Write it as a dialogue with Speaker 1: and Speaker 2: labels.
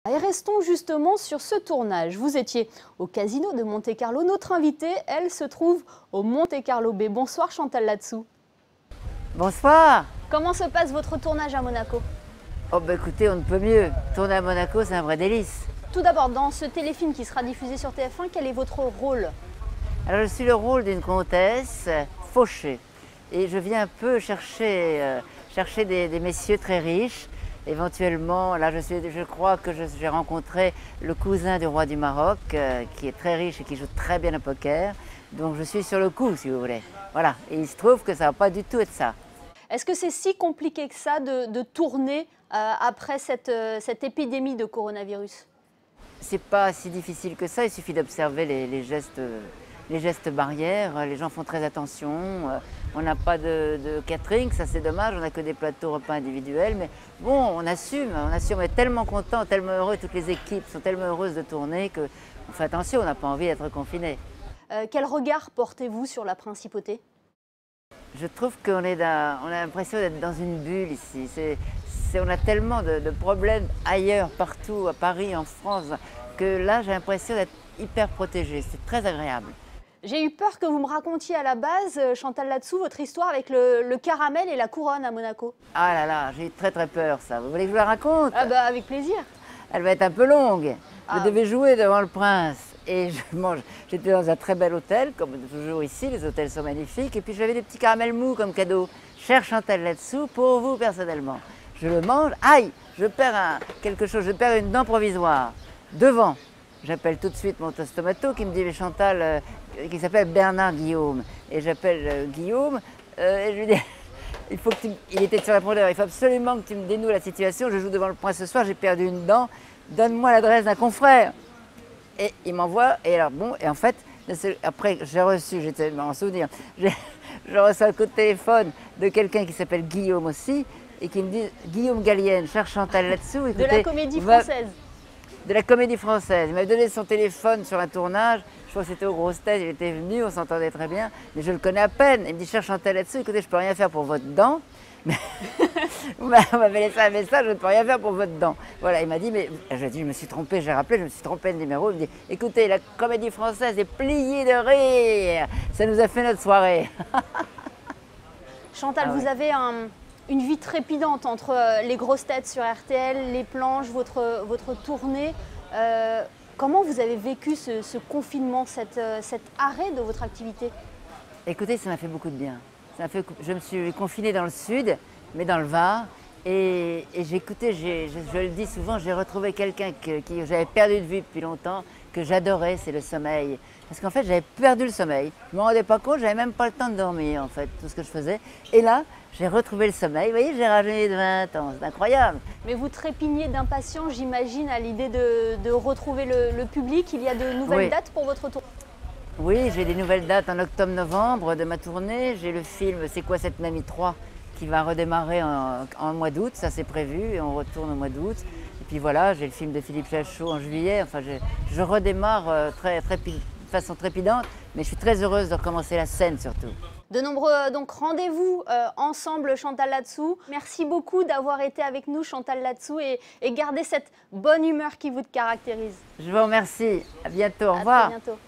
Speaker 1: Et restons justement sur ce tournage. Vous étiez au casino de Monte-Carlo. Notre invitée, elle, se trouve au Monte-Carlo Bay. Bonsoir Chantal Latsou.
Speaker 2: Bonsoir.
Speaker 1: Comment se passe votre tournage à Monaco?
Speaker 2: Oh bah écoutez, on ne peut mieux. Tourner à Monaco, c'est un vrai délice.
Speaker 1: Tout d'abord, dans ce téléfilm qui sera diffusé sur TF1, quel est votre rôle?
Speaker 2: Alors je suis le rôle d'une comtesse fauchée. Et je viens un peu chercher des messieurs très riches. Éventuellement, là je crois que j'ai rencontré le cousin du roi du Maroc, qui est très riche et qui joue très bien au poker. Donc je suis sur le coup, si vous voulez. Voilà, et il se trouve que ça ne va pas du tout être ça.
Speaker 1: Est-ce que c'est si compliqué que ça de tourner après cette épidémie de coronavirus?
Speaker 2: C'est pas si difficile que ça, il suffit d'observer les gestes barrières, les gens font très attention, on n'a pas de catering, ça c'est dommage, on n'a que des plateaux repas individuels, mais bon, on assume, on est tellement content, tellement heureux, toutes les équipes sont tellement heureuses de tourner qu'on fait attention, on n'a pas envie d'être confiné.
Speaker 1: Quel regard portez-vous sur la principauté?
Speaker 2: Je trouve qu'on on a l'impression d'être dans une bulle ici. On a tellement de problèmes ailleurs, partout, à Paris, en France, que là j'ai l'impression d'être hyper protégée. C'est très agréable.
Speaker 1: J'ai eu peur que vous me racontiez à la base, Chantal Latsou, votre histoire avec le caramel et la couronne à Monaco.
Speaker 2: Ah là là, j'ai eu très très peur ça. Vous voulez que je vous la raconte?
Speaker 1: Ah bah avec plaisir.
Speaker 2: Elle va être un peu longue.
Speaker 1: Ah.
Speaker 2: Je devais jouer devant le prince. Et j'étais dans un très bel hôtel, comme toujours ici, les hôtels sont magnifiques. Et puis j'avais des petits caramels mous comme cadeau. Cher Chantal Latsou, pour vous personnellement. Je le mange, aïe, je perds quelque chose, je perds une dent provisoire. Devant, j'appelle tout de suite mon tostomato qui me dit, mais Chantal, qui s'appelle Bernard Guillaume. Et j'appelle Guillaume, et je lui dis, il était sur répondeur, il faut absolument que tu me dénoues la situation, je joue devant le prince ce soir, j'ai perdu une dent, donne-moi l'adresse d'un confrère. Et il m'envoie, et alors bon, et en fait, après j'ai reçu, j'étais en souvenir, je reçois un coup de téléphone de quelqu'un qui s'appelle Guillaume aussi, et qui me dit, Guillaume Gallienne, cher Chantal Latsou, écoutez,
Speaker 1: de la comédie française.
Speaker 2: De la comédie française. Il m'a donné son téléphone sur un tournage, je crois que c'était aux Grosses Têtes, il était venu, on s'entendait très bien, mais je le connais à peine. Il me dit, cher Chantal Latsou, écoutez, je ne peux rien faire pour votre dent. Vous m'avez laissé un message, je ne peux rien faire pour votre dent. Voilà, il m'a dit, mais j'ai dit, je me suis trompé, j'ai rappelé, je me suis trompé de numéro. Il me dit, écoutez, la comédie française est pliée de rire, ça nous a fait notre soirée.
Speaker 1: Chantal, vous avez une vie trépidante entre les Grosses Têtes sur RTL, les planches, votre tournée. Comment vous avez vécu ce confinement, cet arrêt de votre activité?
Speaker 2: Écoutez, ça m'a fait beaucoup de bien. Je me suis confinée dans le sud, mais dans le Var. Et j'écoutais, je le dis souvent, j'ai retrouvé quelqu'un que j'avais perdu de vue depuis longtemps, que j'adorais, c'est le sommeil. Parce qu'en fait, j'avais perdu le sommeil. Je ne me rendais pas compte, j'avais même pas le temps de dormir, en fait, tout ce que je faisais. Et là, j'ai retrouvé le sommeil. Vous voyez, j'ai rajeuni de 20 ans, c'est incroyable.
Speaker 1: Mais vous trépigniez d'impatience, j'imagine, à l'idée de retrouver le public. Il y a de nouvelles dates pour votre tournée?
Speaker 2: Oui, j'ai des nouvelles dates en octobre-novembre de ma tournée. J'ai le film C'est quoi cette mamie 3 qui va redémarrer en mois d'août, ça c'est prévu, et on retourne au mois d'août. Et puis voilà, j'ai le film de Philippe Lachaud en juillet. Enfin, je redémarre de façon trépidante, mais je suis très heureuse de recommencer la scène surtout.
Speaker 1: De nombreux donc rendez-vous ensemble, Chantal Latsou. Merci beaucoup d'avoir été avec nous, Chantal Latsou, et garder cette bonne humeur qui vous caractérise.
Speaker 2: Je vous remercie. À bientôt. Au revoir.
Speaker 1: À très bientôt.